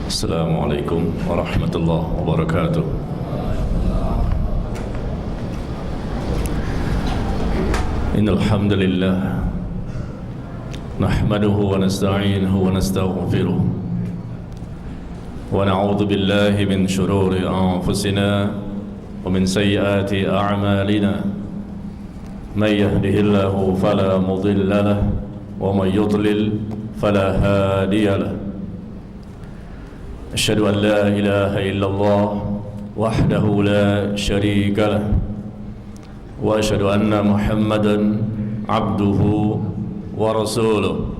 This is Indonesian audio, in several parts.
Assalamualaikum warahmatullahi wabarakatuh. Innal hamdalillah nahmaduhu wa nasta'inuhu wa nastaghfiruh wa na'udzu billahi min shururi anfusina wa min sayyiati a'malina. May yahdihillahu fala mudilla lahu wa may yudlil fala hadiya lahu. Asyhadu an la ilaha illallah wahdahu la syarika lahu wa asyhadu anna Muhammadan abduhu wa rasuluh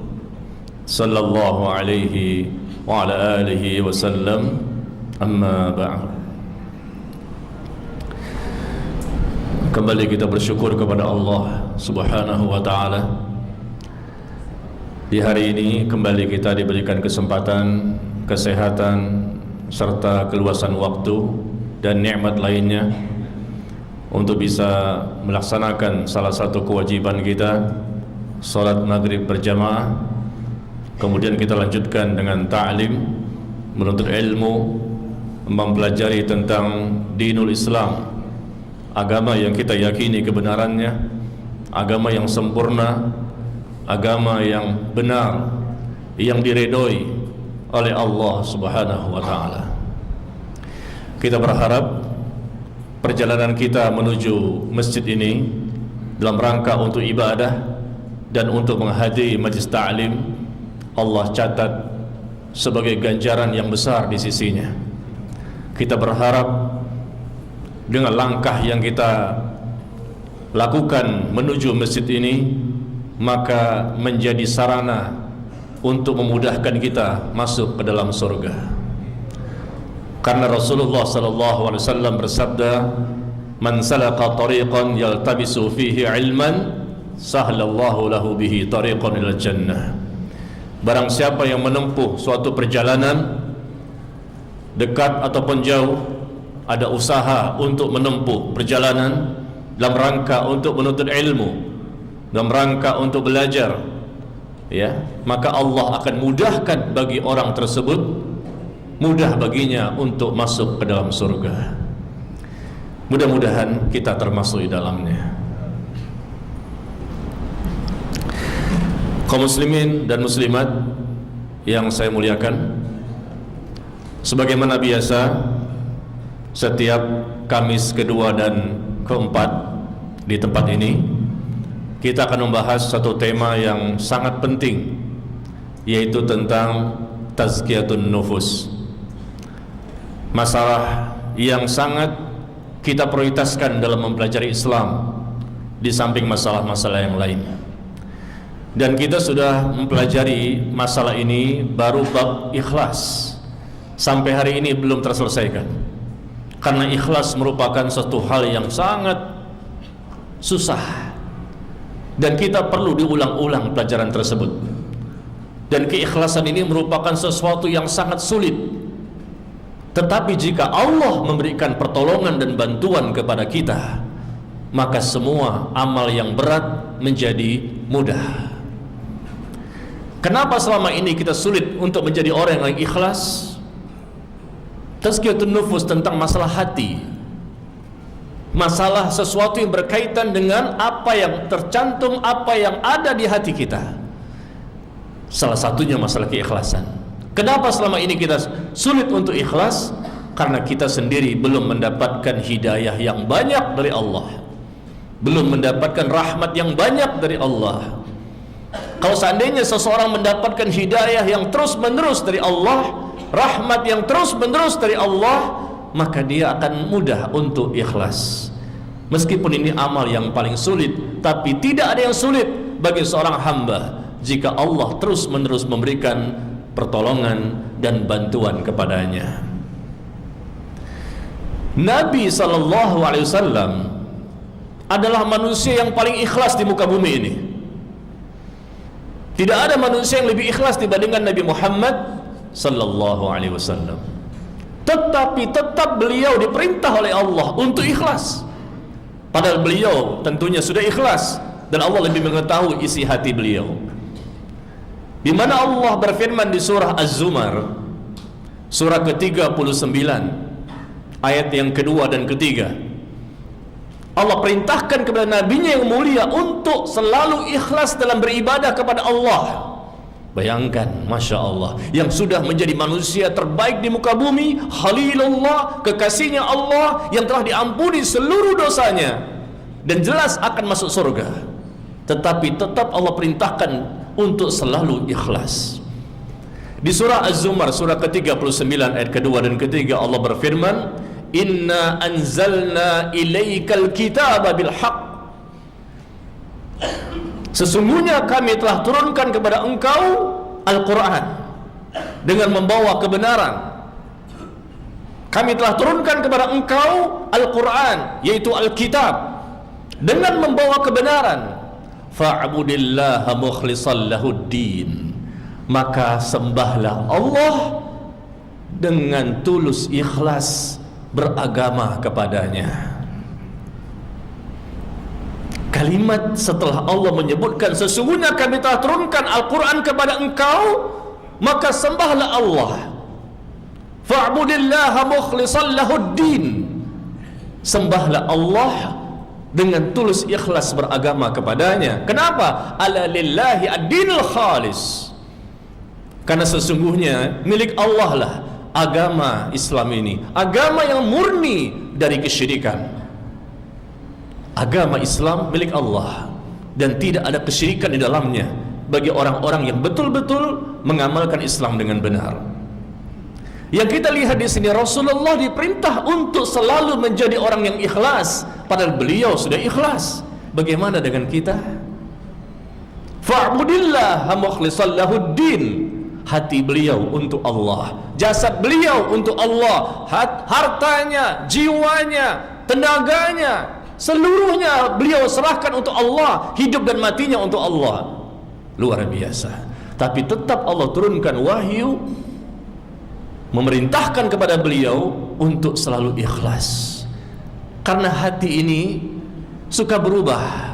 sallallahu alaihi wa ala alihi wa sallam, amma ba'd. Kembali kita bersyukur kepada Allah Subhanahu wa ta'ala. Di hari ini kembali kita diberikan kesempatan, kesehatan, serta keluasan waktu dan nikmat lainnya untuk bisa melaksanakan salah satu kewajiban kita, salat maghrib berjamaah. Kemudian kita lanjutkan dengan ta'lim, menuntut ilmu, mempelajari tentang dinul Islam, agama yang kita yakini kebenarannya, agama yang sempurna, agama yang benar, yang diredoi oleh Allah Subhanahu wa ta'ala. Kita berharap perjalanan kita menuju masjid ini dalam rangka untuk ibadah dan untuk menghadiri majlis ta'lim, Allah catat sebagai ganjaran yang besar di sisinya. Kita berharap dengan langkah yang kita lakukan menuju masjid ini, maka menjadi sarana untuk memudahkan kita masuk ke dalam surga. Karena Rasulullah sallallahu alaihi wasallam bersabda, "Man salaka tariqan yaltabisu fihi ilman, sahhalallahu lahu bihi tariqan ilal jannah." Barang siapa yang menempuh suatu perjalanan dekat ataupun jauh, ada usaha untuk menempuh perjalanan dalam rangka untuk menuntut ilmu, dalam rangka untuk belajar, ya, maka Allah akan mudahkan bagi orang tersebut, mudah baginya untuk masuk ke dalam surga. Mudah-mudahan kita termasuk di dalamnya. Kaum muslimin dan muslimat yang saya muliakan, sebagaimana biasa setiap Kamis kedua dan keempat di tempat ini kita akan membahas satu tema yang sangat penting, yaitu tentang tazkiyatun nufus. Masalah yang sangat kita prioritaskan dalam mempelajari Islam di samping masalah-masalah yang lain. Dan kita sudah mempelajari masalah ini baru bab ikhlas. Sampai hari ini belum terselesaikan. Karena ikhlas merupakan suatu hal yang sangat susah. Dan kita perlu diulang-ulang pelajaran tersebut. Dan keikhlasan ini merupakan sesuatu yang sangat sulit. Tetapi jika Allah memberikan pertolongan dan bantuan kepada kita, maka semua amal yang berat menjadi mudah. Kenapa selama ini kita sulit untuk menjadi orang yang ikhlas? Tazkiyatun nufus tentang masalah hati, masalah sesuatu yang berkaitan dengan apa yang tercantum, apa yang ada di hati kita. Salah satunya masalah keikhlasan. Kenapa selama ini kita sulit untuk ikhlas? Karena kita sendiri belum mendapatkan hidayah yang banyak dari Allah, belum mendapatkan rahmat yang banyak dari Allah. Kalau seandainya seseorang mendapatkan hidayah yang terus menerus dari Allah, rahmat yang terus menerus dari Allah, maka dia akan mudah untuk ikhlas. Meskipun ini amal yang paling sulit, tapi tidak ada yang sulit bagi seorang hamba jika Allah terus menerus memberikan pertolongan dan bantuan kepadanya. Nabi sallallahu alaihi wasallam adalah manusia yang paling ikhlas di muka bumi ini. Tidak ada manusia yang lebih ikhlas dibandingkan Nabi Muhammad sallallahu alaihi wasallam. Tetapi tetap beliau diperintah oleh Allah untuk ikhlas. Padahal beliau tentunya sudah ikhlas dan Allah lebih mengetahui isi hati beliau. Di mana Allah berfirman di surah Az-Zumar, surah ke-39 ayat yang kedua dan ketiga. Allah perintahkan kepada nabinya yang mulia untuk selalu ikhlas dalam beribadah kepada Allah. Bayangkan, Masya Allah, yang sudah menjadi manusia terbaik di muka bumi, Khalilullah, kekasihnya Allah, yang telah diampuni seluruh dosanya dan jelas akan masuk surga, tetapi tetap Allah perintahkan untuk selalu ikhlas. Di surah Az-Zumar surah ke-39 ayat kedua dan ketiga, Allah berfirman, Inna anzalna ilaikal kitaba bil haqq. Sesungguhnya kami telah turunkan kepada engkau Al-Quran dengan membawa kebenaran. Kami telah turunkan kepada engkau Al-Quran, yaitu Alkitab, dengan membawa kebenaran. Fa'budillaha mukhlishan lahuddin. Maka sembahlah Allah dengan tulus ikhlas beragama kepadanya. Kalimat setelah Allah menyebutkan sesungguhnya kami telah turunkan Al-Quran kepada engkau, maka sembahlah Allah. Fa'budillaha mukhlishan lahuddin. Sembahlah Allah dengan tulus ikhlas beragama kepadanya. Kenapa? Ala lillahi ad-dinul khalis. Karena sesungguhnya milik Allah lah agama Islam ini, agama yang murni dari kesyirikan. Agama Islam milik Allah dan tidak ada kesyirikan di dalamnya bagi orang-orang yang betul-betul mengamalkan Islam dengan benar. Yang kita lihat di sini, Rasulullah diperintah untuk selalu menjadi orang yang ikhlas, padahal beliau sudah ikhlas. Bagaimana dengan kita? Fa'budillaha mukhlishan lahuddin. Hati beliau untuk Allah, jasad beliau untuk Allah, hartanya, jiwanya, tenaganya, seluruhnya beliau serahkan untuk Allah, hidup dan matinya untuk Allah. Luar biasa. Tapi tetap Allah turunkan wahyu memerintahkan kepada beliau untuk selalu ikhlas. Karena hati ini suka berubah.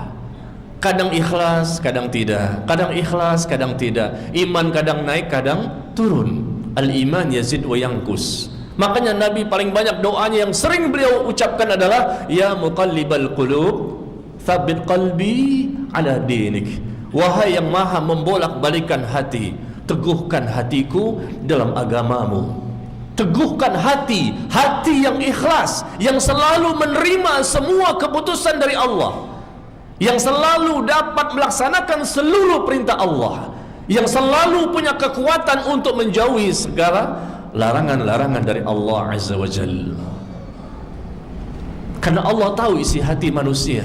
Kadang ikhlas, kadang tidak. Kadang ikhlas, kadang tidak. Iman kadang naik, kadang turun. Al-iman yazid wa yanqus. Makanya Nabi paling banyak doanya yang sering beliau ucapkan adalah Ya muqallibal qulub tsabbit qalbi ala dinik. Wahai yang maha membolak-balikan hati, teguhkan hatiku dalam agamamu. Teguhkan hati, hati yang ikhlas, yang selalu menerima semua keputusan dari Allah, yang selalu dapat melaksanakan seluruh perintah Allah, yang selalu punya kekuatan untuk menjauhi segala larangan-larangan dari Allah Azza wa Jalla. Karena Allah tahu isi hati manusia.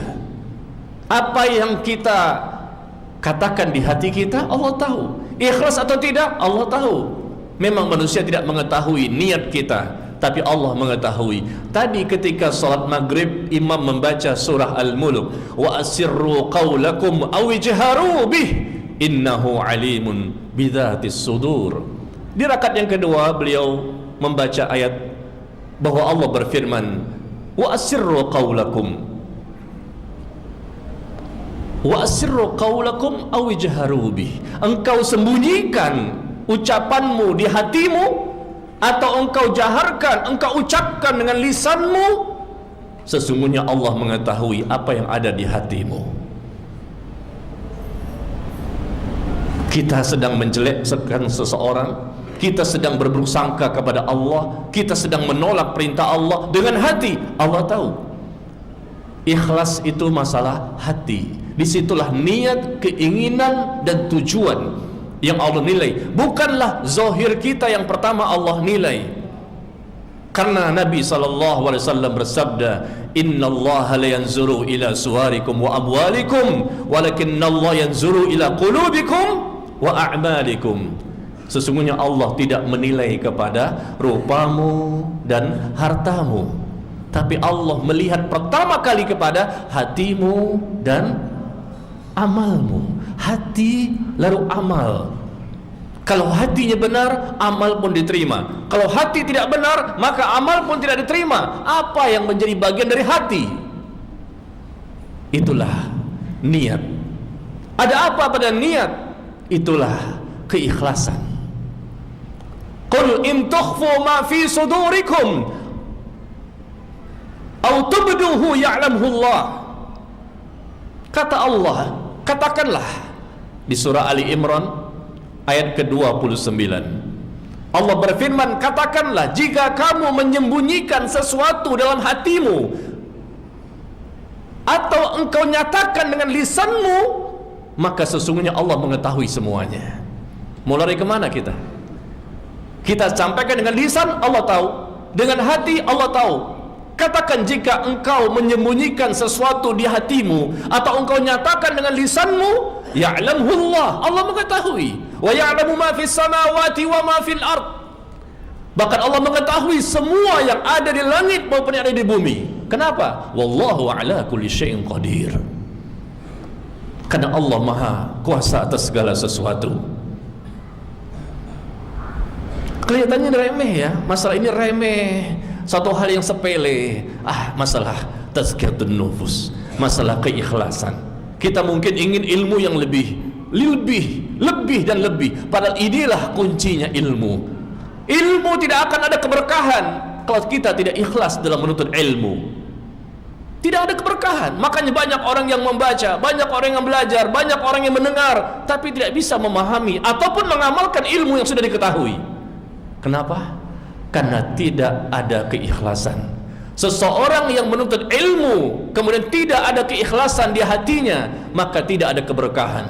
Apa yang kita katakan di hati kita, Allah tahu. Ikhlas atau tidak, Allah tahu. Memang manusia tidak mengetahui niat kita, tapi Allah mengetahui. Tadi ketika salat maghrib, imam membaca surah Al-Mulk, wa asirru qawlakum aw ijharu bih innahu alimun bidzatis sudur. Di rakaat yang kedua beliau membaca ayat bahwa Allah berfirman, wa asirru qawlakum aw ijharu bih. Engkau sembunyikan ucapanmu di hatimu atau engkau jaharkan, engkau ucapkan dengan lisanmu, sesungguhnya Allah mengetahui apa yang ada di hatimu. Kita sedang menjelekkan seseorang, kita sedang berburuk sangka kepada Allah, kita sedang menolak perintah Allah dengan hati, Allah tahu. Ikhlas itu masalah hati. Disitulah niat, keinginan dan tujuan yang Allah nilai, bukanlah zahir kita yang pertama Allah nilai. Karena Nabi SAW bersabda, innallaha la yanzuru ila suwarikum wa amwalikum walakinnallaha yanzuru ila qulubikum wa a'malikum. Sesungguhnya Allah tidak menilai kepada rupamu dan hartamu, tapi Allah melihat pertama kali kepada hatimu dan amalmu. Hati lalu amal. Kalau hatinya benar, amal pun diterima. Kalau hati tidak benar, maka amal pun tidak diterima. Apa yang menjadi bagian dari hati? Itulah niat. Ada apa pada niat? Itulah keikhlasan. Qul in tukhfu ma fi sudurikum aw tubduhu ya'lamhu Allah. Kata Allah, katakanlah di surah Ali Imran ayat ke-29. Allah berfirman, katakanlah jika kamu menyembunyikan sesuatu dalam hatimu atau engkau nyatakan dengan lisanmu, maka sesungguhnya Allah mengetahui semuanya. Mau lari kemana kita? Kita sampaikan dengan lisan, Allah tahu. Dengan hati, Allah tahu. Katakan jika engkau menyembunyikan sesuatu di hatimu atau engkau nyatakan dengan lisanmu, ya'lamhu Allah, Allah mengetahui. Wa ya'lamu ma fis samawati wa ma fil ard. Bahkan Allah mengetahui semua yang ada di langit maupun yang ada di bumi. Kenapa? Wallahu ala kulli syai'in qadir. Karena Allah Maha Kuasa atas segala sesuatu. Kelihatannya remeh ya, masalah ini remeh, satu hal yang sepele. Masalah tazkiyatun nufus, masalah keikhlasan. Kita mungkin ingin ilmu yang lebih dan lebih. Padahal inilah kuncinya ilmu. Ilmu tidak akan ada keberkahan kalau kita tidak ikhlas dalam menuntut ilmu. Tidak ada keberkahan. Makanya banyak orang yang membaca, banyak orang yang belajar, banyak orang yang mendengar, tapi tidak bisa memahami ataupun mengamalkan ilmu yang sudah diketahui. Kenapa? Karena tidak ada keikhlasan. Seseorang yang menuntut ilmu kemudian tidak ada keikhlasan di hatinya, maka tidak ada keberkahan.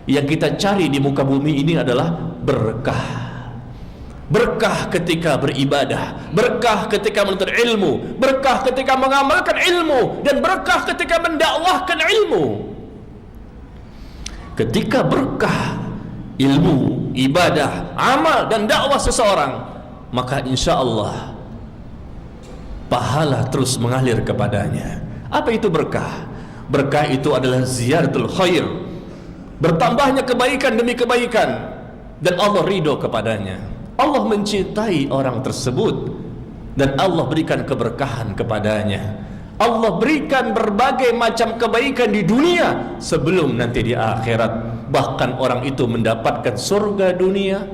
Yang kita cari di muka bumi ini adalah berkah. Berkah ketika beribadah, berkah ketika menuntut ilmu, berkah ketika mengamalkan ilmu, dan berkah ketika mendakwahkan ilmu. Ketika berkah ilmu, ibadah, amal dan dakwah seseorang, maka insya Allah pahala terus mengalir kepadanya. Apa itu berkah? Berkah itu adalah ziyaratul khair, bertambahnya kebaikan demi kebaikan, dan Allah ridho kepadanya. Allah mencintai orang tersebut dan Allah berikan keberkahan kepadanya. Allah berikan berbagai macam kebaikan di dunia sebelum nanti di akhirat. Bahkan orang itu mendapatkan surga dunia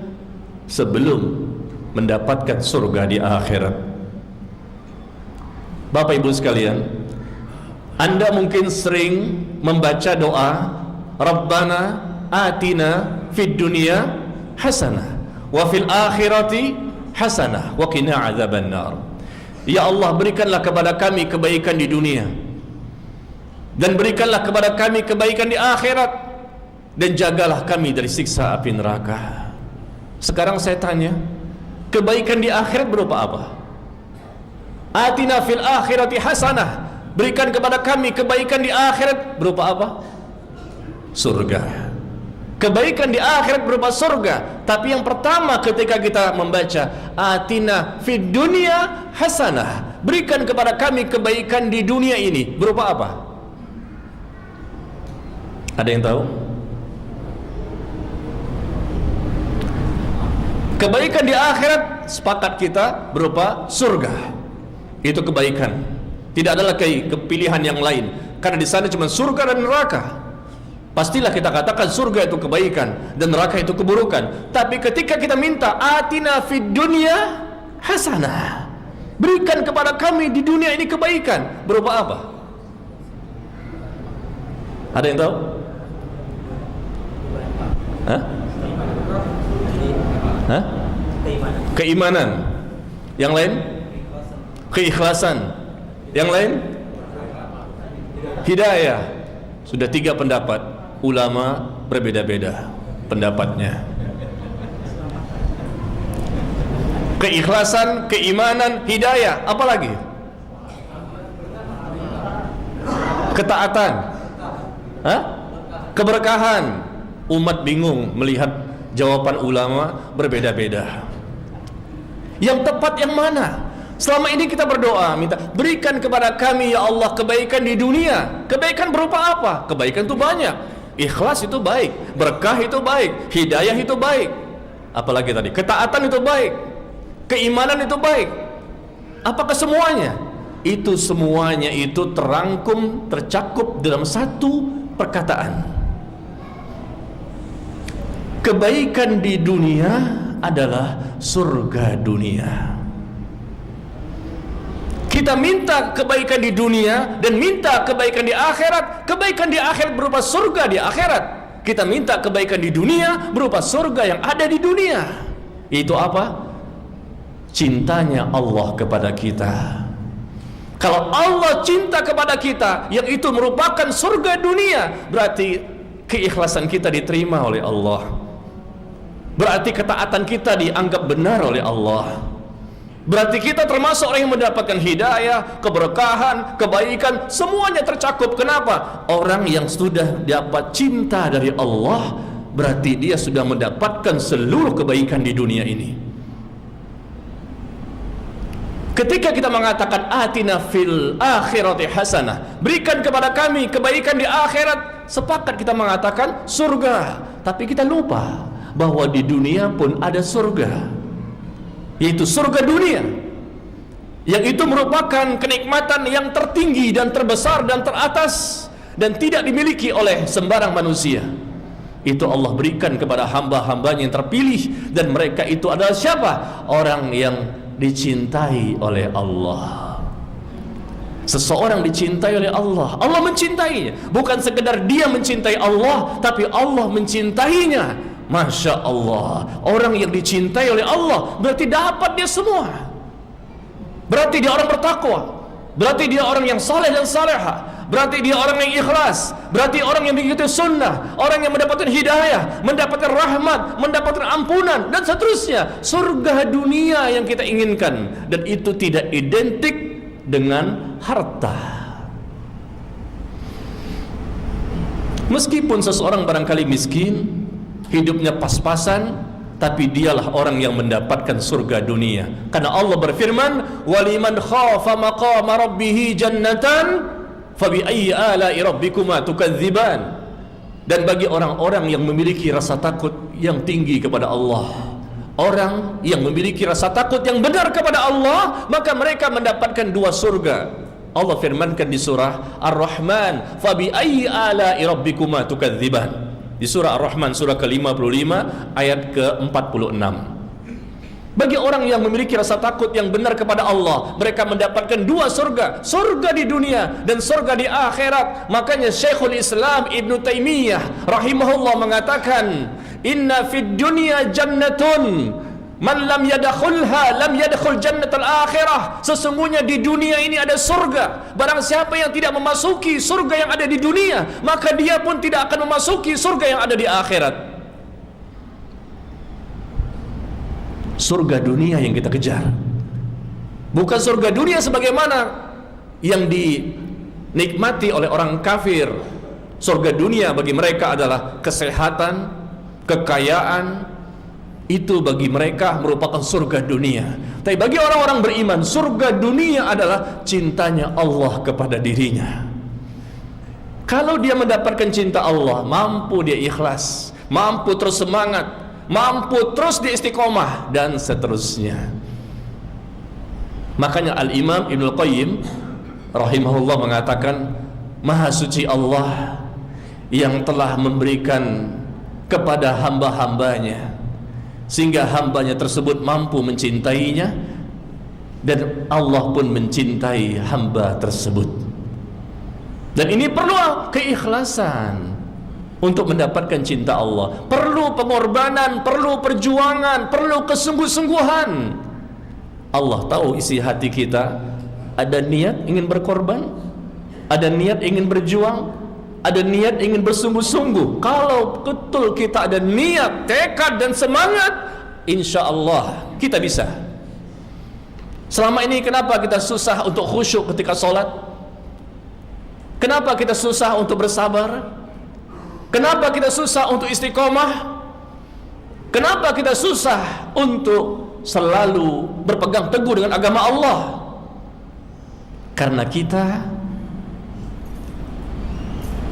sebelum mendapatkan surga di akhirat. Bapak Ibu sekalian, Anda mungkin sering membaca doa Rabbana atina fid dunya hasanah wa fil akhirati hasanah wa qina adzabannar. Ya Allah, berikanlah kepada kami kebaikan di dunia dan berikanlah kepada kami kebaikan di akhirat, dan jagalah kami dari siksa api neraka. Sekarang saya tanya, kebaikan di akhirat berupa apa? Atina fil akhirati hasanah, berikan kepada kami kebaikan di akhirat berupa apa? Surga. Kebaikan di akhirat berupa surga. Tapi yang pertama ketika kita membaca atina fid dunya hasanah, berikan kepada kami kebaikan di dunia ini, berupa apa? Ada yang tahu? Kebaikan di akhirat sepakat kita berupa surga. Itu kebaikan. Tidak ada lagi kepilihan yang lain, karena di sana cuma surga dan neraka. Pastilah kita katakan surga itu kebaikan dan neraka itu keburukan. Tapi ketika kita minta atina fid dunya hasanah, berikan kepada kami di dunia ini kebaikan, berupa apa? Ada yang tahu? Hah? Hah? Keimanan. Yang lain? Keikhlasan. Yang lain? Hidayah. Sudah 3 pendapat. Ulama berbeda-beda pendapatnya. Keikhlasan, keimanan, hidayah, apa lagi? Ketaatan. Hah? Keberkahan. Umat bingung melihat jawaban ulama berbeda-beda. Yang tepat yang mana? Selama ini kita berdoa, minta berikan kepada kami ya Allah kebaikan di dunia. Kebaikan berupa apa? Kebaikan itu banyak. Ikhlas itu baik, berkah itu baik, hidayah itu baik. Apalagi tadi, ketaatan itu baik, keimanan itu baik. Apakah semuanya? Itu semuanya itu terangkum, tercakup dalam satu perkataan. Kebaikan di dunia adalah surga dunia. Kita minta kebaikan di dunia dan minta kebaikan di akhirat. Kebaikan di akhirat berupa surga di akhirat. Kita minta kebaikan di dunia berupa surga yang ada di dunia. Itu apa? Cintanya Allah kepada kita. Kalau Allah cinta kepada kita, yang itu merupakan surga dunia, berarti keikhlasan kita diterima oleh Allah. Berarti ketaatan kita dianggap benar oleh Allah. Berarti kita termasuk orang yang mendapatkan hidayah, keberkahan, kebaikan, semuanya tercakup. Kenapa? Orang yang sudah dapat cinta dari Allah, berarti dia sudah mendapatkan seluruh kebaikan di dunia ini. Ketika kita mengatakan atina fil akhirati hasanah, berikan kepada kami kebaikan di akhirat, sepakat kita mengatakan surga. Tapi kita lupa bahwa di dunia pun ada surga, yaitu surga dunia, yang itu merupakan kenikmatan yang tertinggi dan terbesar dan teratas, dan tidak dimiliki oleh sembarang manusia. Itu Allah berikan kepada hamba-hambanya yang terpilih, dan mereka itu adalah siapa? Orang yang dicintai oleh Allah. Seseorang dicintai oleh Allah, Allah mencintainya. Bukan sekedar dia mencintai Allah, tapi Allah mencintainya. Masya Allah, orang yang dicintai oleh Allah berarti dapat dia semua. Berarti dia orang bertakwa, berarti dia orang yang saleh dan saleha, berarti dia orang yang ikhlas, berarti orang yang mengikuti sunnah, orang yang mendapatkan hidayah, mendapatkan rahmat, mendapatkan ampunan, dan seterusnya. Surga dunia yang kita inginkan, dan itu tidak identik dengan harta. Meskipun seseorang barangkali miskin, hidupnya pas-pasan, tapi dialah orang yang mendapatkan surga dunia. Karena Allah berfirman, "Waliman khafa maqama rabbih jannatan, fabi ayyi ala'i rabbikuma tukadziban." Dan bagi orang-orang yang memiliki rasa takut yang tinggi kepada Allah, orang yang memiliki rasa takut yang benar kepada Allah, maka mereka mendapatkan dua surga. Allah firmankan di surah Ar-Rahman, "Fabi ayyi ala'i rabbikuma tukadziban." Di surah Ar-Rahman surah ke-55 ayat ke-46. Bagi orang yang memiliki rasa takut yang benar kepada Allah, mereka mendapatkan dua surga, surga di dunia dan surga di akhirat. Makanya Syekhul Islam Ibn Taimiyah rahimahullah mengatakan, "Inna fid dunya jannatun man lam yadkhulha lam yadkhul jannatal akhirah." Sesungguhnya di dunia ini ada surga. Barang siapa yang tidak memasuki surga yang ada di dunia, maka dia pun tidak akan memasuki surga yang ada di akhirat. Surga dunia yang kita kejar, bukan surga dunia sebagaimana yang dinikmati oleh orang kafir. Surga dunia bagi mereka adalah kesehatan, kekayaan, itu bagi mereka merupakan surga dunia. Tapi bagi orang-orang beriman, surga dunia adalah cintanya Allah kepada dirinya. Kalau dia mendapatkan cinta Allah, mampu dia ikhlas, mampu terus semangat, mampu terus di istiqomah, dan seterusnya. Makanya Al-Imam Ibnul Qayyim rahimahullah mengatakan, Maha suci Allah yang telah memberikan kepada hamba-hambanya, sehingga hambanya tersebut mampu mencintainya, dan Allah pun mencintai hamba tersebut. Dan ini perlu keikhlasan untuk mendapatkan cinta Allah. Perlu pengorbanan, perlu perjuangan, perlu kesungguh-sungguhan. Allah tahu isi hati kita. Ada niat ingin berkorban, ada niat ingin berjuang, ada niat ingin bersungguh-sungguh. Kalau betul kita ada niat, tekad dan semangat, insya Allah kita bisa. Selama ini kenapa kita susah untuk khusyuk ketika sholat? Kenapa kita susah untuk bersabar? Kenapa kita susah untuk istiqomah? Kenapa kita susah untuk selalu berpegang teguh dengan agama Allah? Karena kita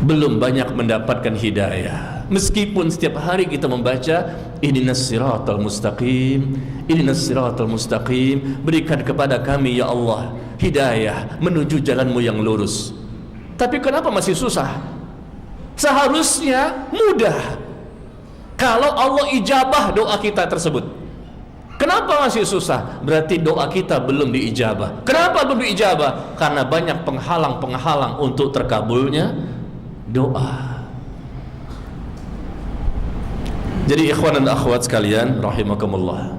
belum banyak mendapatkan hidayah. Meskipun setiap hari kita membaca ihdinas siratal mustaqim, ihdinas siratal mustaqim, berikan kepada kami ya Allah hidayah menuju jalanmu yang lurus. Tapi kenapa masih susah? Seharusnya mudah kalau Allah ijabah doa kita tersebut. Kenapa masih susah? Berarti doa kita belum diijabah. Kenapa belum diijabah? Karena banyak penghalang-penghalang untuk terkabulnya doa. Jadi ikhwan dan akhwat sekalian rahimakumullah,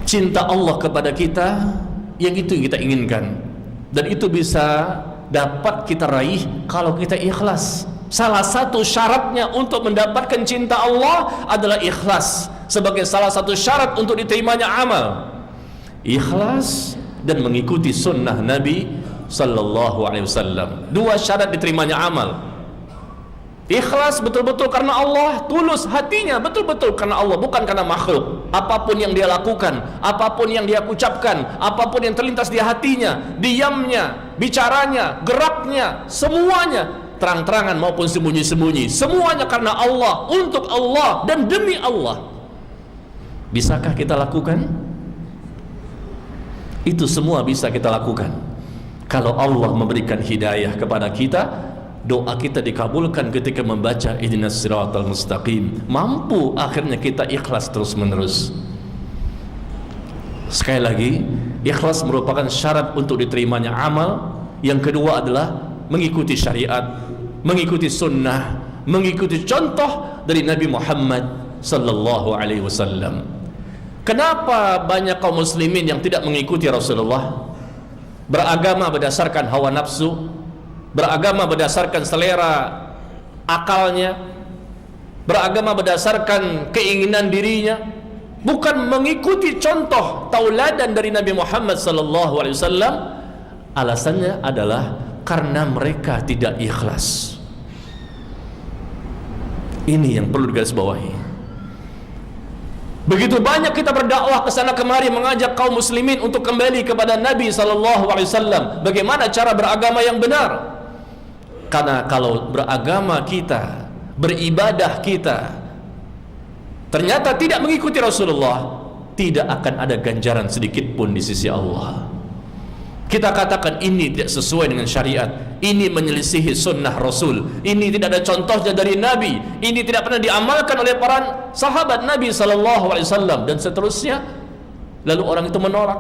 cinta Allah kepada kita yang itu kita inginkan, dan itu bisa dapat kita raih kalau kita ikhlas. Salah satu syaratnya untuk mendapatkan cinta Allah adalah ikhlas, sebagai salah satu syarat untuk diterimanya amal. Ikhlas dan mengikuti sunnah Nabi sallallahu alaihi wasallam. Dua syarat diterimanya amal. Ikhlas betul-betul karena Allah, tulus hatinya betul-betul karena Allah, bukan karena makhluk. Apapun yang dia lakukan, apapun yang dia ucapkan, apapun yang terlintas di hatinya, diamnya, bicaranya, geraknya, semuanya, terang-terangan maupun sembunyi-sembunyi, semuanya karena Allah, untuk Allah dan demi Allah. Bisakah kita lakukan? Itu semua bisa kita lakukan kalau Allah memberikan hidayah kepada kita. Doa kita dikabulkan ketika membaca ihdinas siratal mustaqim. Mampu akhirnya kita ikhlas terus menerus. Sekali lagi, ikhlas merupakan syarat untuk diterimanya amal. Yang kedua adalah mengikuti syariat, mengikuti sunnah, mengikuti contoh dari Nabi Muhammad sallallahu alaihi wasallam. Kenapa banyak kaum muslimin yang tidak mengikuti Rasulullah? Beragama berdasarkan hawa nafsu, beragama berdasarkan selera akalnya, beragama berdasarkan keinginan dirinya, bukan mengikuti contoh tauladan dari Nabi Muhammad sallallahu alaihi wasallam. Alasannya adalah karena mereka tidak ikhlas. Ini yang perlu digarisbawahi. Begitu banyak kita berdakwah ke sana kemari mengajak kaum muslimin untuk kembali kepada Nabi sallallahu alaihi wasallam, bagaimana cara beragama yang benar. Karena kalau beragama kita, beribadah kita ternyata tidak mengikuti Rasulullah, tidak akan ada ganjaran sedikit pun di sisi Allah. Kita katakan ini tidak sesuai dengan syariat, ini menyelisihi sunnah Rasul, ini tidak ada contohnya dari Nabi, ini tidak pernah diamalkan oleh para sahabat Nabi sallallahu alaihi wasallam, dan seterusnya. Lalu orang itu menolak,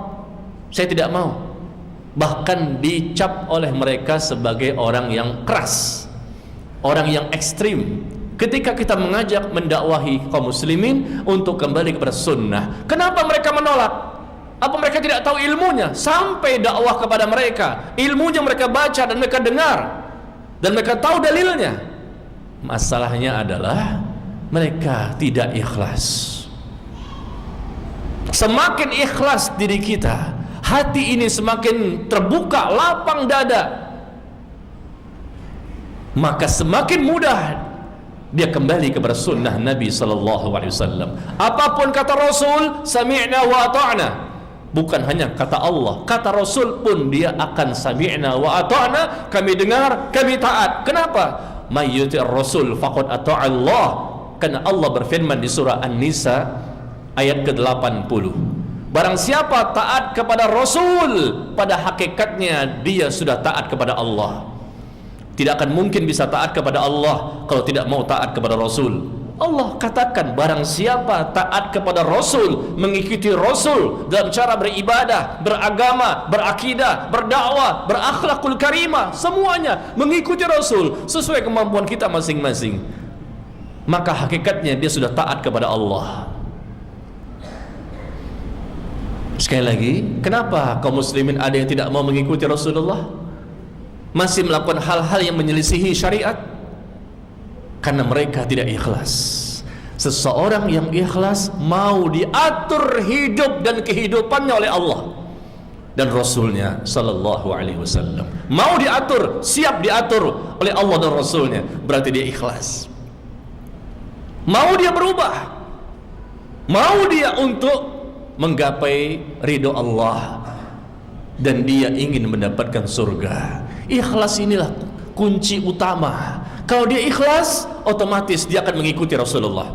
saya tidak mau. Bahkan dicap oleh mereka sebagai orang yang keras, orang yang ekstrim. Ketika kita mengajak mendakwahi kaum muslimin untuk kembali kepada sunnah, kenapa mereka menolak? Apa mereka tidak tahu ilmunya? Sampai dakwah kepada mereka, ilmunya mereka baca dan mereka dengar, dan mereka tahu dalilnya. Masalahnya adalah mereka tidak ikhlas. Semakin ikhlas diri kita, hati ini semakin terbuka, lapang dada, maka semakin mudah dia kembali kepada sunnah Nabi sallallahu alaihi wasallam. Apapun kata Rasul, sami'na wa ata'na. Bukan hanya kata Allah, kata Rasul pun dia akan sami'na wa ata'na, kami dengar, kami taat. Kenapa? May yuti'ir Rasul faqad ata'a Allah. Karena Allah berfirman di surah An-Nisa ayat ke-80, barang siapa taat kepada Rasul, pada hakikatnya dia sudah taat kepada Allah. Tidak akan mungkin bisa taat kepada Allah kalau tidak mau taat kepada Rasul. Allah katakan barang siapa taat kepada Rasul, mengikuti Rasul dalam cara beribadah, beragama, berakidah, berdakwah, berakhlakul karimah, semuanya mengikuti Rasul sesuai kemampuan kita masing-masing, maka hakikatnya dia sudah taat kepada Allah. Sekali lagi, kenapa kaum muslimin ada yang tidak mau mengikuti Rasulullah, masih melakukan hal-hal yang menyelisihi syariat? Karena mereka tidak ikhlas. Seseorang yang ikhlas mau diatur hidup dan kehidupannya oleh Allah dan Rasulnya sallallahu alaihi wasallam. Mau diatur, siap diatur oleh Allah dan Rasulnya, berarti dia ikhlas. Mau dia berubah, mau dia untuk menggapai ridho Allah, dan dia ingin mendapatkan surga. Ikhlas inilah kunci utama. Kalau dia ikhlas, otomatis dia akan mengikuti Rasulullah.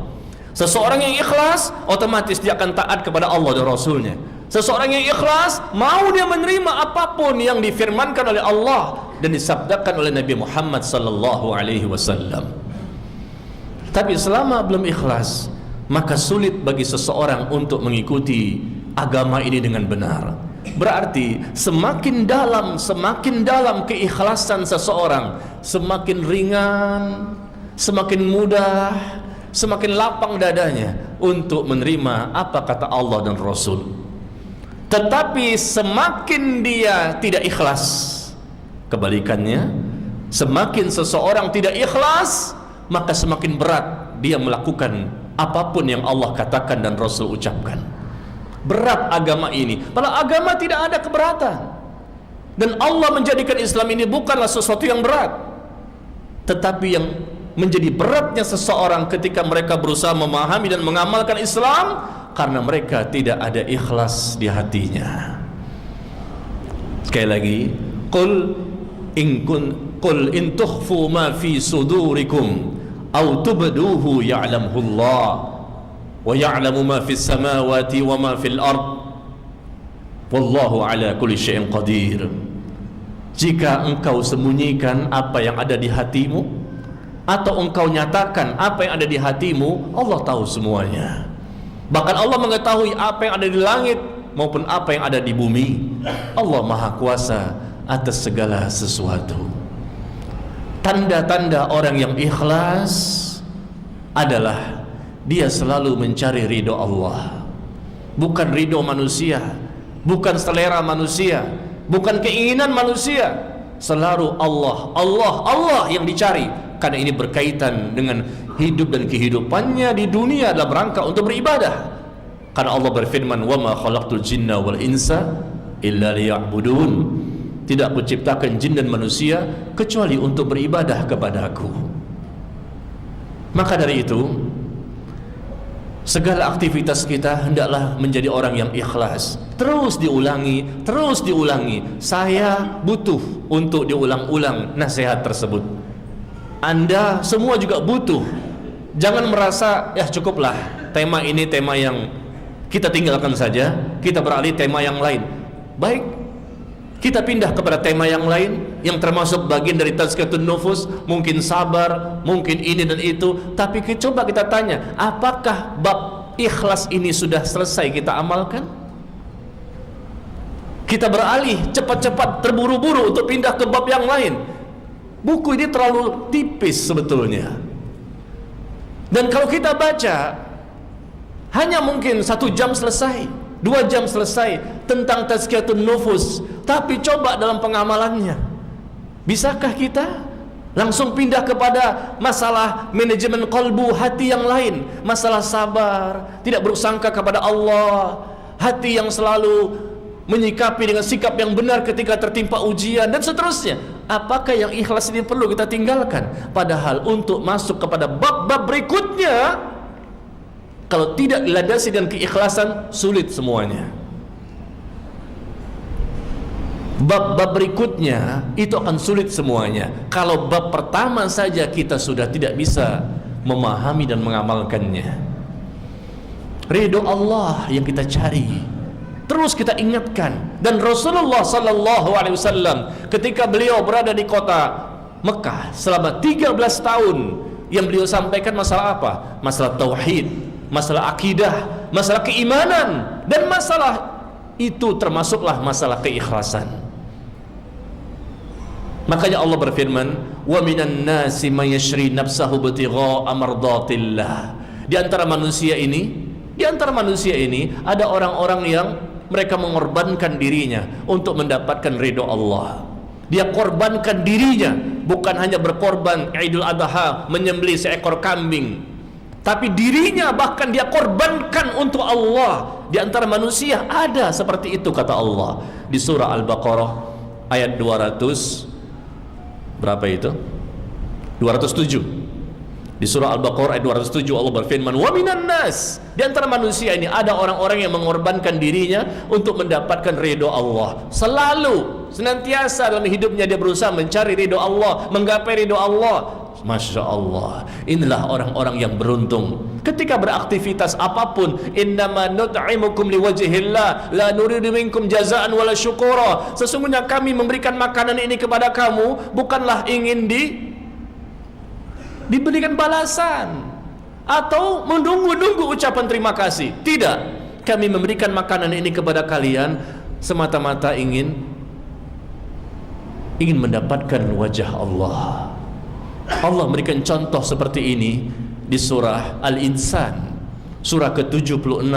Seseorang yang ikhlas, otomatis dia akan taat kepada Allah dan Rasulnya. Seseorang yang ikhlas, mau dia menerima apapun yang difirmankan oleh Allah dan disabdakan oleh Nabi Muhammad sallallahu alaihi wasallam. Tapi selama belum ikhlas, maka sulit bagi seseorang untuk mengikuti agama ini dengan benar. Berarti semakin dalam keikhlasan seseorang, semakin ringan, semakin mudah, semakin lapang dadanya untuk menerima apa kata Allah dan Rasul. Tetapi semakin dia tidak ikhlas, kebalikannya, semakin seseorang tidak ikhlas, maka semakin berat dia melakukan apapun yang Allah katakan dan Rasul ucapkan. Berat agama ini, padahal agama tidak ada keberatan. Dan Allah menjadikan Islam ini bukanlah sesuatu yang berat, tetapi yang menjadi beratnya seseorang ketika mereka berusaha memahami dan mengamalkan Islam, karena mereka tidak ada ikhlas di hatinya. Sekali lagi, qul in tukhfu ma fi sudurikum aw tubduhu ya'lamhu Allah wa ya'lamu ma fis samawati wa ma fil ard wallahu ala kulli syai'in qadir. Jika engkau sembunyikan apa yang ada di hatimu atau engkau nyatakan apa yang ada di hatimu, Allah tahu semuanya. Bahkan Allah mengetahui apa yang ada di langit maupun apa yang ada di bumi. Allah Maha Kuasa atas segala sesuatu. Tanda-tanda orang yang ikhlas adalah dia selalu mencari ridho Allah, bukan ridho manusia, bukan selera manusia, bukan keinginan manusia. Selalu Allah yang dicari, karena ini berkaitan dengan hidup dan kehidupannya di dunia dalam rangka untuk beribadah. Karena Allah berfirman, "Wa ma khalaqtul jinna wal insa illa liya'budun." Tidak aku ciptakan jin dan manusia kecuali untuk beribadah kepada-Aku. Maka dari itu, segala aktivitas kita hendaklah menjadi orang yang ikhlas. Terus diulangi, terus diulangi. Saya butuh untuk diulang-ulang nasihat tersebut. Anda semua juga butuh. Jangan merasa ya cukuplah tema ini tema yang kita tinggalkan saja, kita beralih tema yang lain. Baik, kita pindah kepada tema yang lain yang termasuk bagian dari tazkiyatun nufus, mungkin sabar, mungkin ini dan itu. Tapi coba kita tanya, apakah bab ikhlas ini sudah selesai kita amalkan? Kita beralih cepat-cepat, terburu-buru untuk pindah ke bab yang lain. Buku ini terlalu tipis sebetulnya. Dan kalau kita baca, hanya mungkin 1 jam selesai, 2 jam selesai tentang tazkiyatun nufus. Tapi coba dalam pengamalannya, bisakah kita langsung pindah kepada masalah manajemen qalbu, hati yang lain, masalah sabar, tidak bersangka kepada Allah, hati yang selalu menyikapi dengan sikap yang benar ketika tertimpa ujian dan seterusnya. Apakah yang ikhlas ini perlu kita tinggalkan? Padahal untuk masuk kepada bab-bab berikutnya, kalau tidak dilandasi dengan keikhlasan, sulit semuanya. Bab-bab berikutnya itu akan sulit semuanya. Kalau bab pertama saja kita sudah tidak bisa memahami dan mengamalkannya. Ridho Allah yang kita cari, terus kita ingatkan. Dan Rasulullah sallallahu alaihi wasallam ketika beliau berada di kota Mekah selama 13 tahun, yang beliau sampaikan masalah apa? Masalah tauhid, masalah akidah, masalah keimanan, dan masalah itu termasuklah masalah keikhlasan. Makanya Allah berfirman, "Wa minan nasi may yashri nafsahu ibtigha'a mardatillah." Di antara manusia ini ada orang-orang yang mereka mengorbankan dirinya untuk mendapatkan ridho Allah. Dia korbankan dirinya, bukan hanya berkorban Idul Adha menyembelih seekor kambing, tapi dirinya bahkan dia korbankan untuk Allah. Di antara manusia ada seperti itu, kata Allah di surah Al-Baqarah ayat 200 berapa itu? 207. Di surah Al-Baqarah ayat 207 Allah berfirman, "Wa minan nas." Di antara manusia ini ada orang-orang yang mengorbankan dirinya untuk mendapatkan ridho Allah. Selalu, senantiasa dalam hidupnya dia berusaha mencari ridho Allah, menggapai ridho Allah. Masya Allah, inilah orang-orang yang beruntung ketika beraktivitas apapun. Innama nut'imukum liwajhillah la nuridu minkum jazaan wala syukura. Sesungguhnya kami memberikan makanan ini kepada kamu bukanlah ingin diberikan balasan atau menunggu-nunggu ucapan terima kasih. Tidak, kami memberikan makanan ini kepada kalian semata-mata ingin mendapatkan wajah Allah. Allah memberikan contoh seperti ini di surah Al-Insan, surah ke-76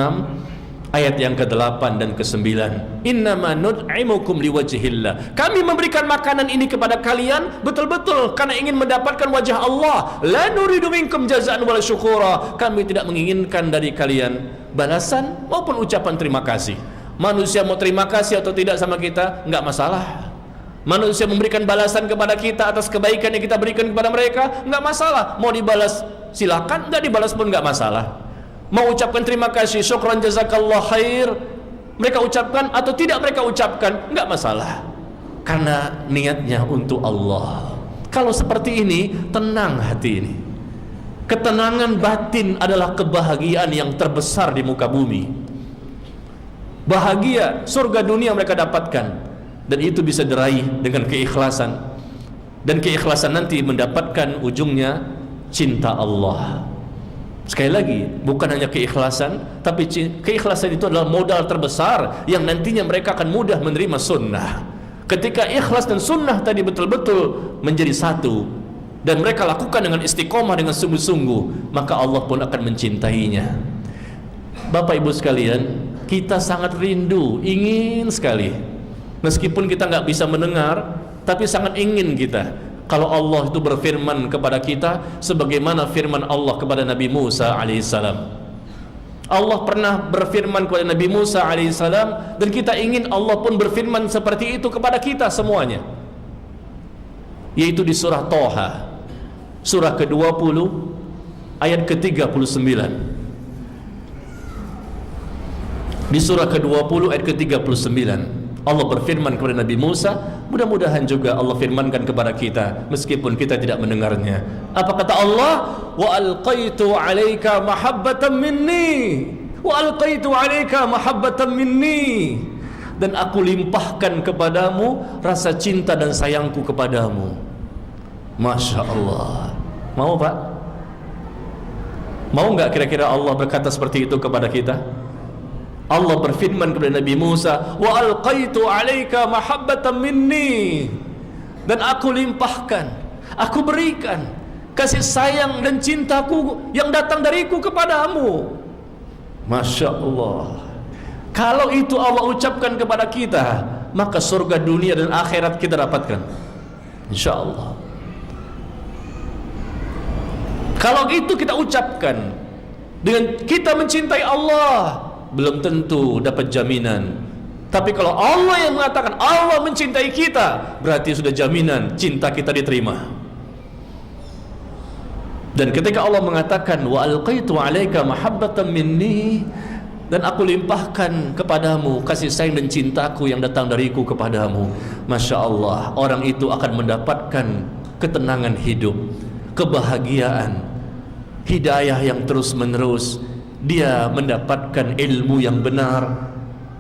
ayat yang ke-8 dan ke-9. Innama nud'imukum liwajhillah. Kami memberikan makanan ini kepada kalian betul-betul karena ingin mendapatkan wajah Allah. La nuridu minkum jazaan wala syukura. Kami tidak menginginkan dari kalian balasan maupun ucapan terima kasih. Manusia mau terima kasih atau tidak sama kita, enggak masalah. Manusia memberikan balasan kepada kita atas kebaikan yang kita berikan kepada mereka, enggak masalah. Mau dibalas silakan, enggak dibalas pun enggak masalah. Mau ucapkan terima kasih, syukran jazakallah khair, mereka ucapkan atau tidak mereka ucapkan, enggak masalah, karena niatnya untuk Allah. Kalau seperti ini, tenang hati ini. Ketenangan batin adalah kebahagiaan yang terbesar di muka bumi. Bahagia surga dunia mereka dapatkan, dan itu bisa diraih dengan keikhlasan, dan keikhlasan nanti mendapatkan ujungnya cinta Allah. Sekali lagi, bukan hanya keikhlasan, tapi keikhlasan itu adalah modal terbesar yang nantinya mereka akan mudah menerima sunnah. Ketika ikhlas dan sunnah tadi betul-betul menjadi satu, dan mereka lakukan dengan istiqomah, dengan sungguh-sungguh, maka Allah pun akan mencintainya. Bapak Ibu sekalian, kita sangat rindu, ingin sekali, meskipun kita nggak bisa mendengar, tapi sangat ingin kita kalau Allah itu berfirman kepada kita sebagaimana firman Allah kepada Nabi Musa alaihissalam. Allah pernah berfirman kepada Nabi Musa alaihissalam, dan kita ingin Allah pun berfirman seperti itu kepada kita semuanya, yaitu di surah Toha, surah ke-20 ayat ke-39. Di surah ke-20 ayat ke-39 Allah berfirman kepada Nabi Musa, mudah-mudahan juga Allah firmankan kepada kita meskipun kita tidak mendengarnya. Apa kata Allah? Wa alqaitu 'alaika mahabbatan minni, wa alqaitu 'alaika mahabbatan minni, dan aku limpahkan kepadamu rasa cinta dan sayangku kepadamu. Masya Allah. Mau Pak? Mau nggak kira-kira Allah berkata seperti itu kepada kita? Allah berfirman kepada Nabi Musa, wa alqaitu 'alaika mahabbatan minni, dan aku limpahkan, aku berikan kasih sayang dan cintaku yang datang dariku kepadamu. Masya Allah. Kalau itu Allah ucapkan kepada kita, maka surga dunia dan akhirat kita dapatkan, insya Allah. Kalau itu kita ucapkan dengan kita mencintai Allah, belum tentu dapat jaminan. Tapi kalau Allah yang mengatakan Allah mencintai kita, berarti sudah jaminan cinta kita diterima. Dan ketika Allah mengatakan wa alqaitu 'alaika mahabbatan minni, dan aku limpahkan kepadamu kasih sayang dan cintaku yang datang dariku kepadamu, Masya Allah, orang itu akan mendapatkan ketenangan hidup, kebahagiaan, hidayah yang terus menerus. Dia mendapatkan ilmu yang benar,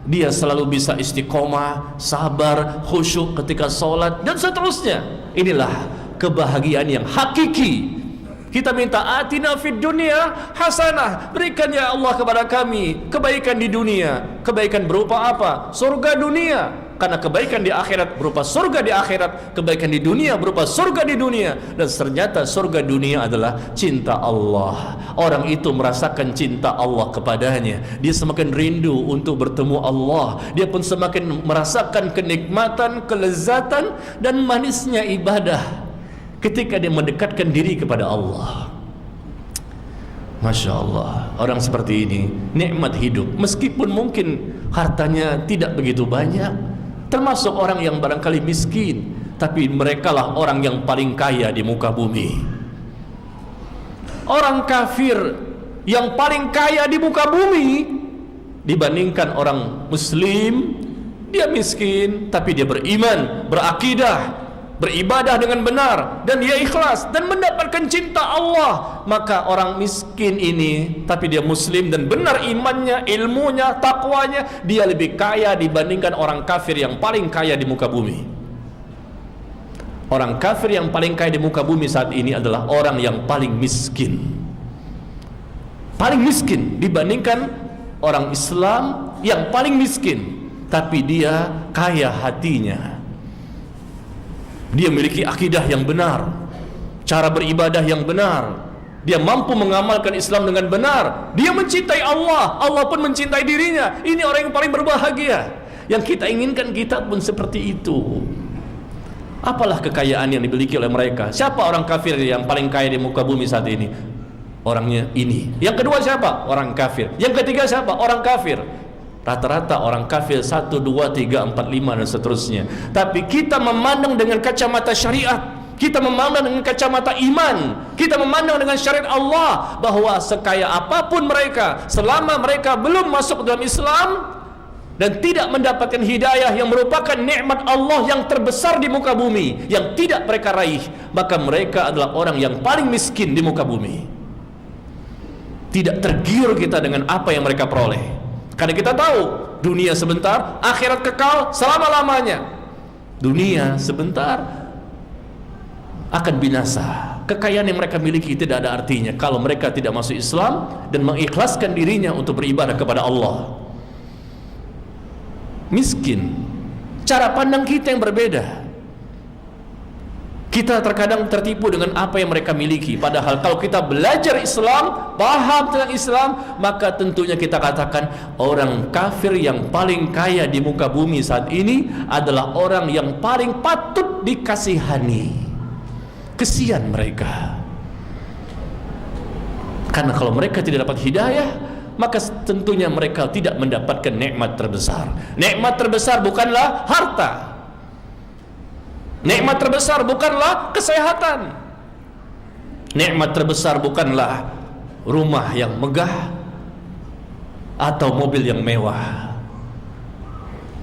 dia selalu bisa istiqomah, sabar, khusyuk ketika sholat, dan seterusnya. Inilah kebahagiaan yang hakiki. Kita minta atina fid dunya hasanah, berikan ya Allah kepada kami kebaikan di dunia. Kebaikan berupa apa? Surga dunia. Karena kebaikan di akhirat berupa surga di akhirat, kebaikan di dunia berupa surga di dunia. Dan ternyata surga dunia adalah cinta Allah. Orang itu merasakan cinta Allah kepadanya, dia semakin rindu untuk bertemu Allah. Dia pun semakin merasakan kenikmatan, kelezatan, dan manisnya ibadah ketika dia mendekatkan diri kepada Allah. Masya Allah, orang seperti ini nikmat hidup, meskipun mungkin hartanya tidak begitu banyak, termasuk orang yang barangkali miskin, tapi merekalah orang yang paling kaya di muka bumi. Orang kafir yang paling kaya di muka bumi dibandingkan orang muslim, dia miskin tapi dia beriman, berakidah, beribadah dengan benar, dan dia ikhlas dan mendapatkan cinta Allah. Maka orang miskin ini tapi dia muslim dan benar imannya, ilmunya, takwanya, dia lebih kaya dibandingkan orang kafir yang paling kaya di muka bumi. Orang kafir yang paling kaya di muka bumi saat ini adalah orang yang paling miskin. paling miskin dibandingkan orang Islam yang paling miskin, tapi dia kaya hatinya. Dia memiliki akidah yang benar, cara beribadah yang benar, dia mampu mengamalkan Islam dengan benar, dia mencintai Allah, Allah pun mencintai dirinya. Ini orang yang paling berbahagia. Yang kita inginkan kita pun seperti itu. Apalah kekayaan yang dimiliki oleh mereka? Siapa orang kafir yang paling kaya di muka bumi saat ini? Orangnya ini. Yang kedua siapa? Orang kafir. Yang ketiga siapa? Orang kafir. Rata-rata orang kafir 1, 2, 3, 4, 5 dan seterusnya. Tapi kita memandang dengan kacamata syariat, kita memandang dengan kacamata iman, kita memandang dengan syariat Allah, bahwa sekaya apapun mereka, selama mereka belum masuk dalam Islam dan tidak mendapatkan hidayah yang merupakan nikmat Allah yang terbesar di muka bumi, yang tidak mereka raih, maka mereka adalah orang yang paling miskin di muka bumi. Tidak tergiur kita dengan apa yang mereka peroleh, karena kita tahu dunia sebentar, akhirat kekal selama-lamanya. Dunia sebentar akan binasa. Kekayaan yang mereka miliki tidak ada artinya kalau mereka tidak masuk Islam dan mengikhlaskan dirinya untuk beribadah kepada Allah. Miskin, cara pandang kita yang berbeda. Kita terkadang tertipu dengan apa yang mereka miliki, padahal kalau kita belajar Islam, paham tentang Islam, maka tentunya kita katakan orang kafir yang paling kaya di muka bumi saat ini adalah orang yang paling patut dikasihani. Kesian mereka, karena kalau mereka tidak dapat hidayah, maka tentunya mereka tidak mendapatkan nikmat terbesar. Nikmat terbesar bukanlah harta, nikmat terbesar bukanlah kesehatan, nikmat terbesar bukanlah rumah yang megah atau mobil yang mewah.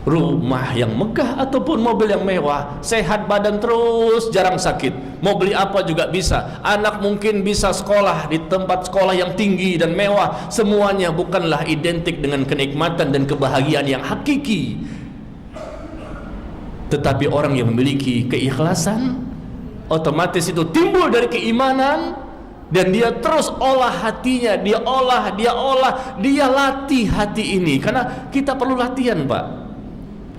Rumah yang megah ataupun mobil yang mewah, sehat badan terus, jarang sakit, mau beli apa juga bisa. Anak mungkin bisa sekolah di tempat sekolah yang tinggi dan mewah. Semuanya bukanlah identik dengan kenikmatan dan kebahagiaan yang hakiki. Tetapi orang yang memiliki keikhlasan, otomatis itu timbul dari keimanan, dan dia terus olah hatinya, dia latih hati ini. Karena kita perlu latihan, Pak.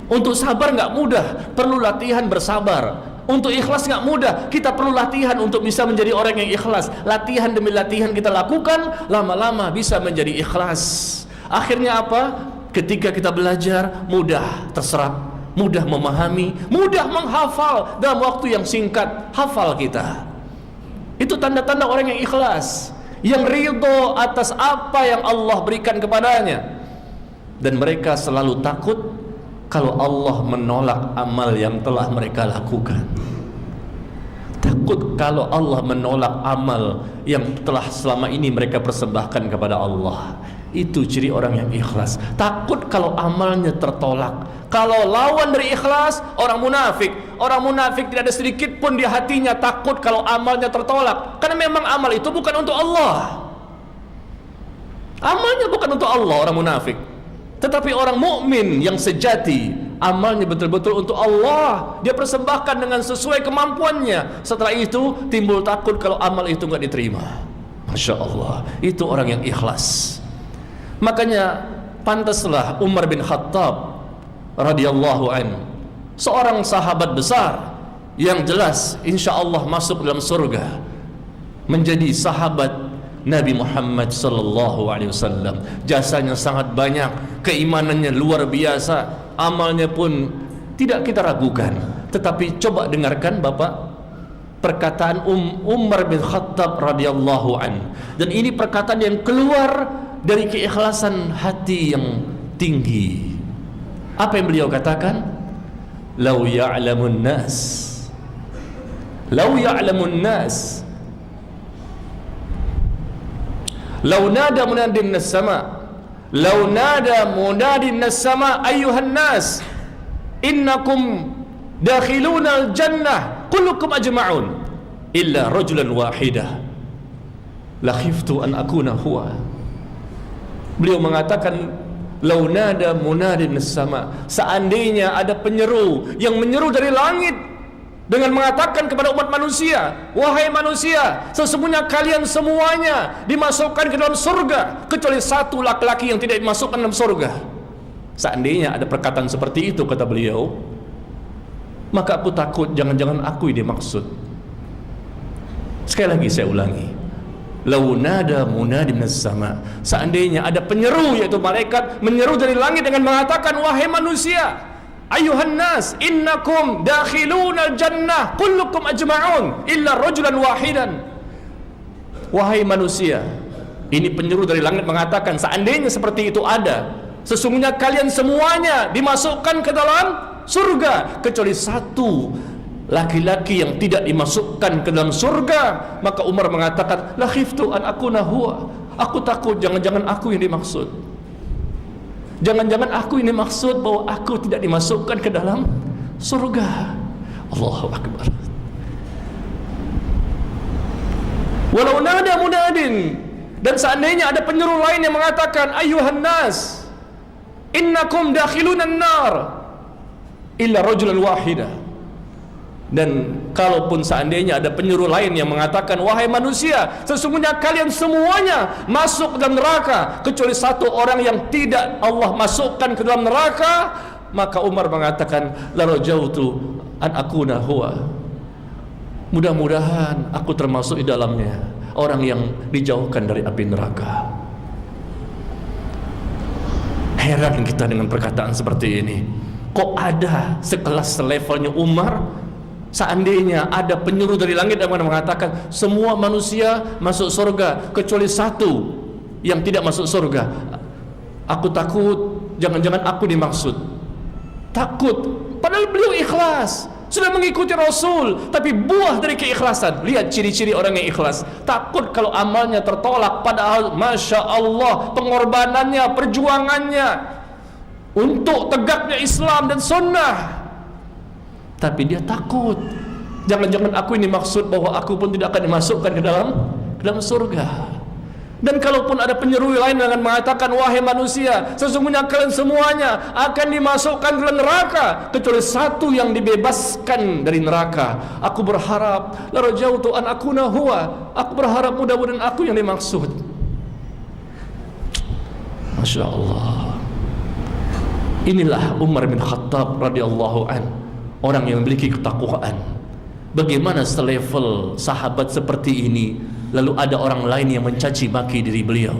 Untuk sabar nggak mudah, perlu latihan bersabar. Untuk ikhlas nggak mudah, kita perlu latihan untuk bisa menjadi orang yang ikhlas. Latihan demi latihan kita lakukan, lama-lama bisa menjadi ikhlas. Akhirnya apa? Ketika kita belajar, mudah terserap, mudah memahami, mudah menghafal dalam waktu yang singkat. Hafal kita. Itu tanda-tanda orang yang ikhlas, yang ridho atas apa yang Allah berikan kepadanya. Dan mereka selalu takut kalau Allah menolak amal yang telah mereka lakukan. Takut kalau Allah menolak amal yang telah selama ini mereka persembahkan kepada Allah. Itu ciri orang yang ikhlas. Takut kalau amalnya tertolak. Kalau lawan dari ikhlas, orang munafik. Orang munafik tidak ada sedikit pun di hatinya takut kalau amalnya tertolak. Karena memang amal itu bukan untuk Allah. Amalnya bukan untuk Allah, orang munafik. Tetapi orang mukmin yang sejati, amalnya betul-betul untuk Allah. Dia persembahkan dengan sesuai kemampuannya. Setelah itu timbul takut kalau amal itu enggak diterima. Masya Allah, itu orang yang ikhlas. Makanya pantaslah Umar bin Khattab radhiyallahu anhu, seorang sahabat besar yang jelas insya Allah masuk dalam surga, menjadi sahabat Nabi Muhammad sallallahu alaihi wasallam. Jasanya sangat banyak, keimanannya luar biasa, amalnya pun tidak kita ragukan. Tetapi coba dengarkan Bapak perkataan Umar bin Khattab radhiyallahu an. Dan ini perkataan yang keluar dari keikhlasan hati yang tinggi. Apa yang beliau katakan? Lau ya'lamun nas, lau ya'lamun nas, lau nada munadin nas sama, lau nada munadin nas sama ayyuhan nas innakum dakhiluna al-jannah kullukum ajma'un illa rajulan wahidah la khiftu an akuna huwa. Beliau mengatakan lau nada munadin nas sama, seandainya ada penyeru yang menyeru dari langit dengan mengatakan kepada umat manusia, wahai manusia, sesungguhnya kalian semuanya dimasukkan ke dalam surga kecuali satu laki-laki yang tidak dimasukkan dalam surga. Seandainya ada perkataan seperti itu, kata beliau, maka aku takut jangan-jangan aku ini maksud. Sekali lagi saya ulangi, lau nada munadi minas sama, seandainya ada penyeru, yaitu malaikat menyeru dari langit dengan mengatakan, wahai manusia, ayuhan nas innakum dakhiluna jannah kullukum ajma'un illa rajulan wahidan. Wahai manusia, ini penyeru dari langit mengatakan, seandainya seperti itu ada, sesungguhnya kalian semuanya dimasukkan ke dalam surga kecuali satu laki-laki yang tidak dimasukkan ke dalam surga. Maka Umar mengatakan, la khiftu an akuna huwa, aku takut jangan-jangan aku yang dimaksud. Jangan-jangan aku ini maksud bahwa aku tidak dimasukkan ke dalam surga. Allahu Akbar. Walau nada munadin, dan seandainya ada penyeru lain yang mengatakan, ayuhan nas innakum dakhilunan nar illa rajulan wahida. Dan kalaupun seandainya ada penyeru lain yang mengatakan, wahai manusia, sesungguhnya kalian semuanya masuk ke dalam neraka kecuali satu orang yang tidak Allah masukkan ke dalam neraka, maka Umar mengatakan, la rajautu an akuna huwa, mudah-mudahan aku termasuk di dalamnya, orang yang dijauhkan dari api neraka. Heran kita dengan perkataan seperti ini. Kok ada sekelas selevelnya Umar? Seandainya ada penyeru dari langit yang mengatakan semua manusia masuk surga kecuali satu yang tidak masuk surga, aku takut jangan-jangan aku dimaksud. Takut, padahal beliau ikhlas, sudah mengikuti Rasul, tapi buah dari keikhlasan. Lihat ciri-ciri orang yang ikhlas. Takut kalau amalnya tertolak, padahal Masya Allah pengorbanannya, perjuangannya untuk tegaknya Islam dan sunnah. Tapi dia takut, jangan-jangan aku ini maksud bahwa aku pun tidak akan dimasukkan ke dalam surga. Dan kalaupun ada penyeru lain dengan mengatakan, wahai manusia, sesungguhnya kalian semuanya akan dimasukkan ke dalam neraka kecuali satu yang dibebaskan dari neraka, aku berharap, la rajautu an akuna huwa, aku berharap mudah-mudahan aku yang dimaksud. Masya Allah. Inilah Umar bin Khattab radhiyallahu an, orang yang memiliki ketakwaan. Bagaimana selevel sahabat seperti ini, lalu ada orang lain yang mencaci maki diri beliau,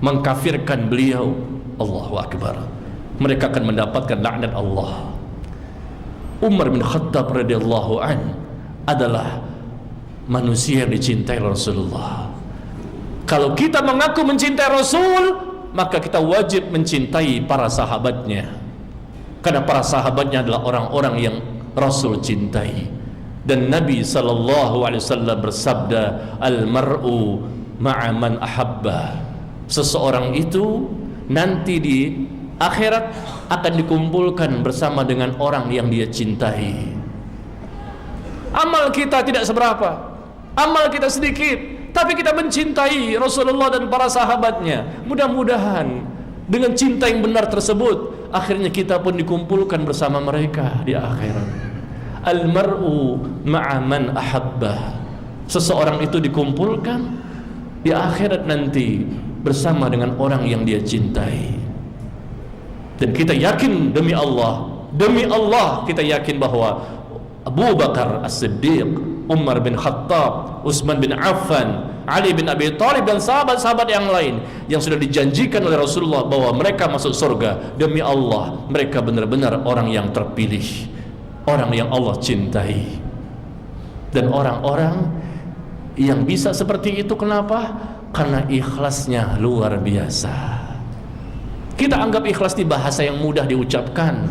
mengkafirkan beliau. Allahu Akbar. Mereka akan mendapatkan laknat Allah. Umar bin Khattab radhiyallahu an adalah manusia yang dicintai Rasulullah. Kalau kita mengaku mencintai Rasul, maka kita wajib mencintai para sahabatnya, karena para sahabatnya adalah orang-orang yang Rasul cintai. Dan Nabi SAW bersabda, al-mar'u ma'a man ahabba, seseorang itu nanti di akhirat akan dikumpulkan bersama dengan orang yang dia cintai. Amal kita tidak seberapa, amal kita sedikit, tapi kita mencintai Rasulullah dan para sahabatnya. Mudah-mudahan dengan cinta yang benar tersebut, akhirnya kita pun dikumpulkan bersama mereka di akhirat. Al-mar'u ma'a man ahabba, seseorang itu dikumpulkan di akhirat nanti bersama dengan orang yang dia cintai. Dan kita yakin demi Allah kita yakin bahwa Abu Bakar As-Siddiq, Umar bin Khattab, Utsman bin Affan, Ali bin Abi Thalib dan sahabat-sahabat yang lain yang sudah dijanjikan oleh Rasulullah bahwa mereka masuk surga, demi Allah mereka benar-benar orang yang terpilih, orang yang Allah cintai. Dan orang-orang yang bisa seperti itu, kenapa? Karena ikhlasnya luar biasa. Kita anggap ikhlas di bahasa yang mudah diucapkan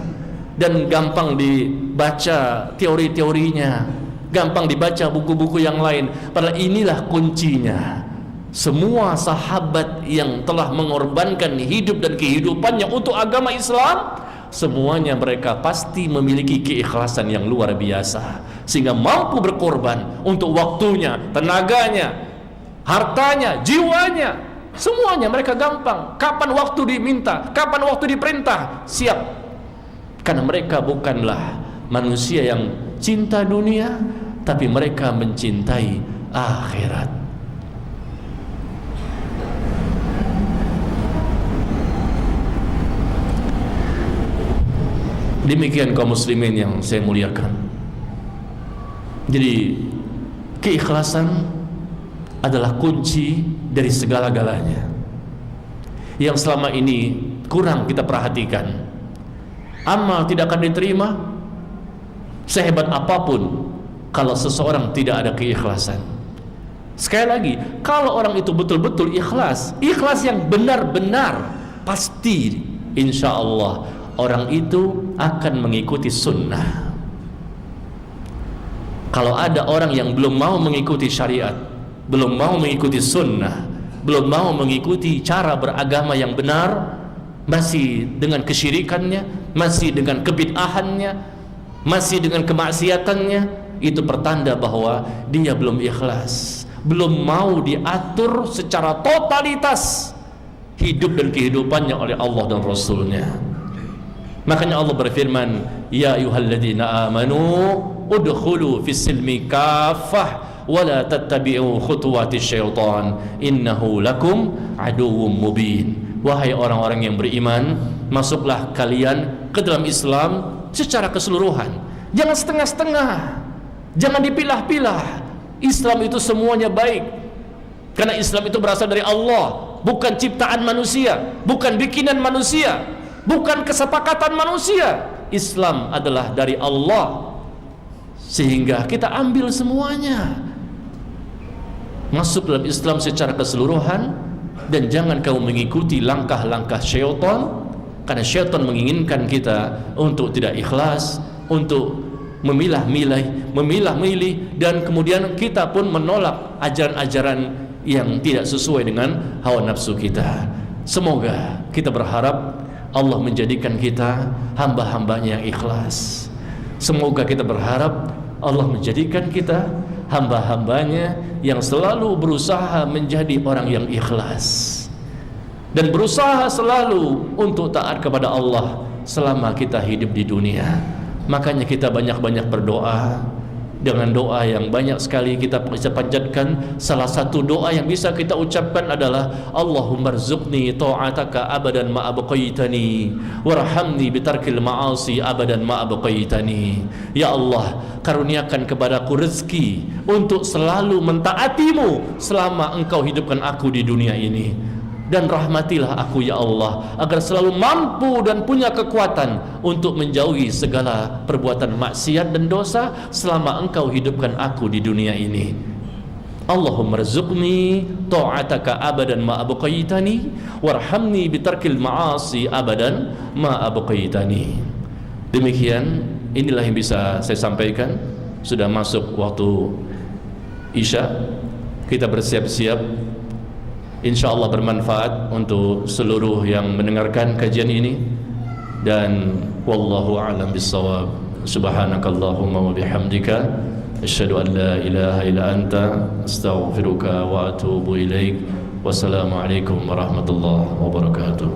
dan gampang dibaca teori-teorinya, gampang dibaca buku-buku yang lain. Padahal inilah kuncinya. Semua sahabat yang telah mengorbankan hidup dan kehidupannya untuk agama Islam, semuanya mereka pasti memiliki keikhlasan yang luar biasa, sehingga mampu berkorban untuk waktunya, tenaganya, hartanya, jiwanya. Semuanya mereka gampang. Kapan waktu diminta, kapan waktu diperintah, siap. Karena mereka bukanlah manusia yang cinta dunia, tapi mereka mencintai akhirat. Demikian kaum muslimin yang saya muliakan. Jadi keikhlasan adalah kunci dari segala-galanya yang selama ini kurang kita perhatikan. Amal tidak akan diterima sehebat apapun kalau seseorang tidak ada keikhlasan. Sekali lagi, kalau orang itu betul-betul ikhlas, ikhlas yang benar-benar, pasti insya Allah orang itu akan mengikuti sunnah. Kalau ada orang yang belum mau mengikuti syariat, belum mau mengikuti sunnah, belum mau mengikuti cara beragama yang benar, masih dengan kesyirikannya, masih dengan kebid'ahannya, masih dengan kemaksiatannya, itu pertanda bahwa dia belum ikhlas, belum mau diatur secara totalitas hidup dan kehidupannya oleh Allah dan Rasulnya. Makanya Allah berfirman, ya ayyuhalladzina amanu udkhulu fis silmi kaffah wa la tattabi'u khutuwatis syaitan innahu lakum aduwwum mubin. Wahai orang-orang yang beriman, masuklah kalian ke dalam Islam secara keseluruhan, jangan setengah-setengah, jangan dipilah-pilah. Islam itu semuanya baik, karena Islam itu berasal dari Allah, bukan ciptaan manusia, bukan bikinan manusia, bukan kesepakatan manusia. Islam adalah dari Allah, sehingga kita ambil semuanya, masuk dalam Islam secara keseluruhan. Dan jangan kamu mengikuti langkah-langkah syaitan, karena syaitan menginginkan kita untuk tidak ikhlas, untuk memilah-milih, dan kemudian kita pun menolak ajaran-ajaran yang tidak sesuai dengan hawa nafsu kita. Semoga kita berharap Allah menjadikan kita hamba-hambanya yang ikhlas. Semoga kita berharap Allah menjadikan kita hamba-hambanya yang selalu berusaha menjadi orang yang ikhlas dan berusaha selalu untuk taat kepada Allah selama kita hidup di dunia. Makanya kita banyak-banyak berdoa, dengan doa yang banyak sekali kita bisa panjatkan. Salah satu doa yang bisa kita ucapkan adalah Allahumma rzuqni ta'ataka abadan ma abqaitani warhamni bitarkil ma'asi abadan ma abqaitani. Ya Allah, karuniakan kepadaku rezeki untuk selalu mentaatimu selama engkau hidupkan aku di dunia ini, dan rahmatilah aku ya Allah agar selalu mampu dan punya kekuatan untuk menjauhi segala perbuatan maksiat dan dosa selama engkau hidupkan aku di dunia ini. Allahumma rzuqni ta'ataka abadan ma abqaitani warhamni bitarkil ma'asi abadan ma abqaitani. Demikian, inilah yang bisa saya sampaikan. Sudah masuk waktu Isya, kita bersiap-siap. InsyaAllah bermanfaat untuk seluruh yang mendengarkan kajian ini. Dan wallahu a'lam bissawab. Subhanakallahumma wa bihamdika asyhadu an la ilaha illa anta astaghfiruka wa atubu ilaik. Wassalamualaikum warahmatullahi wabarakatuh.